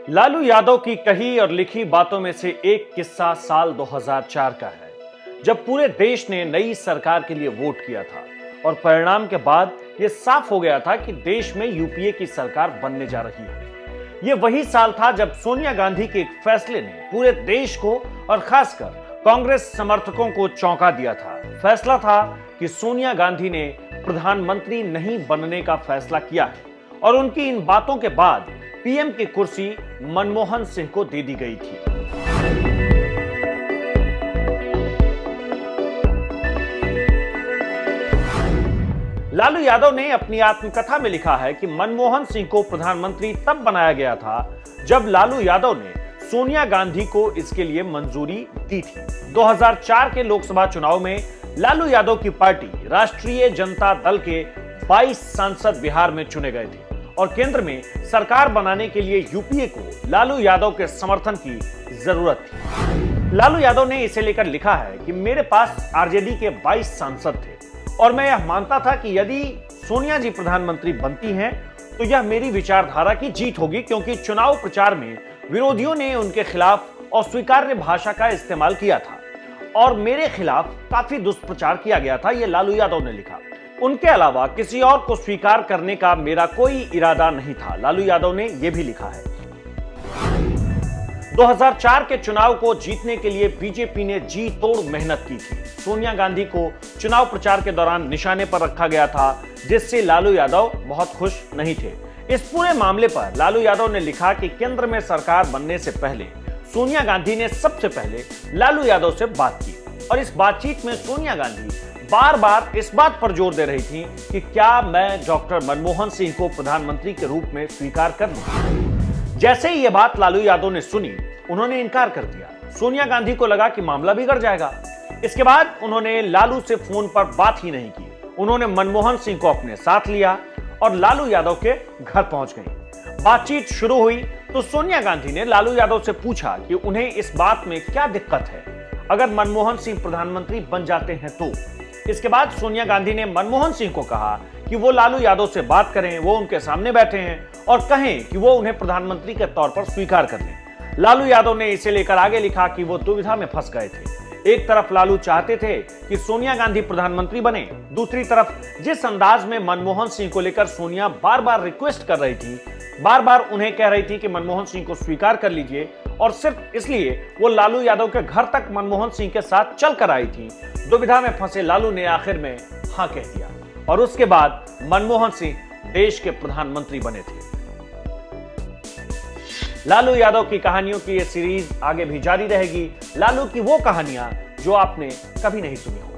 लालू यादव की कही और लिखी बातों में से एक किस्सा साल 2004 का है, जब पूरे देश ने नई सरकार के लिए वोट किया था और परिणाम के बाद यह साफ हो गया था कि देश में यूपीए की सरकार बनने जा रही है। यह वही साल था जब सोनिया गांधी के एक फैसले ने पूरे देश को और खासकर कांग्रेस समर्थकों को चौंका दिया था। फैसला था कि सोनिया गांधी ने प्रधानमंत्री नहीं बनने का फैसला किया है और उनकी इन बातों के बाद पीएम की कुर्सी मनमोहन सिंह को दे दी गई थी। लालू यादव ने अपनी आत्मकथा में लिखा है कि मनमोहन सिंह को प्रधानमंत्री तब बनाया गया था जब लालू यादव ने सोनिया गांधी को इसके लिए मंजूरी दी थी। 2004 के लोकसभा चुनाव में लालू यादव की पार्टी राष्ट्रीय जनता दल के 22 सांसद बिहार में चुने गए थे और केंद्र में सरकार बनाने के लिए यूपीए को लालू यादव के समर्थन की जरूरत थी। लालू यादव ने इसे लेकर लिखा है कि मेरे पास आरजेडी के 22 सांसद थे और मैं यह मानता था कि यदि सोनिया जी प्रधानमंत्री बनती हैं तो यह मेरी विचारधारा की जीत होगी, क्योंकि चुनाव प्रचार में विरोधियों ने उनके खिलाफ अस्वीकार्य भाषा का इस्तेमाल किया था और मेरे खिलाफ काफी दुष्प्रचार किया गया था। यह लालू यादव ने लिखा। उनके अलावा किसी और को स्वीकार करने का मेरा कोई इरादा नहीं था, लालू यादव ने यह भी लिखा है। 2004 के चुनाव को जीतने के लिए बीजेपी ने जी तोड़ मेहनत की थी। सोनिया गांधी को चुनाव प्रचार के दौरान निशाने पर रखा गया था, जिससे लालू यादव बहुत खुश नहीं थे। इस पूरे मामले पर लालू यादव ने लिखा कि केंद्र में सरकार बनने से पहले सोनिया गांधी ने सबसे पहले लालू यादव से बात की और इस बातचीत में सोनिया गांधी बार बार इस बात पर जोर दे रही थी कि क्या मैं डॉक्टर मनमोहन सिंह को प्रधानमंत्री के रूप में स्वीकार कर लूं। जैसे ही यह बात लालू यादव ने सुनी, उन्होंने इनकार कर दिया। सोनिया गांधी को लगा कि मामला बिगड़ जाएगा। इसके बाद उन्होंने लालू से फोन पर बात ही नहीं की। उन्होंने मनमोहन सिंह को अपने साथ लिया और लालू यादव के घर पहुंच गई। बातचीत शुरू हुई तो सोनिया गांधी ने लालू यादव से पूछा कि उन्हें इस बात में क्या दिक्कत है अगर मनमोहन सिंह प्रधानमंत्री बन जाते हैं तो। इसके बाद सोनिया गांधी ने मनमोहन सिंह को कहा कि वो लालू यादव से बात करें, वो उनके सामने बैठे हैं और कहें कि वो उन्हें प्रधानमंत्री के तौर पर स्वीकार कर लें। लालू यादव ने इसे लेकर आगे लिखा कि वो दुविधा में फंस गए थे। एक तरफ लालू चाहते थे कि सोनिया गांधी प्रधानमंत्री बने, दूसरी तरफ जिस अंदाज में मनमोहन सिंह को लेकर सोनिया बार बार रिक्वेस्ट कर रही थी, बार बार उन्हें कह रही थी कि मनमोहन सिंह को स्वीकार कर लीजिए और सिर्फ इसलिए वो लालू यादव के घर तक मनमोहन सिंह के साथ चल कर आई थी। दुविधा में फंसे लालू ने आखिर में हाँ कह दिया और उसके बाद मनमोहन सिंह देश के प्रधानमंत्री बने थे। लालू यादव की कहानियों की यह सीरीज आगे भी जारी रहेगी। लालू की वो कहानियां जो आपने कभी नहीं सुनी हो।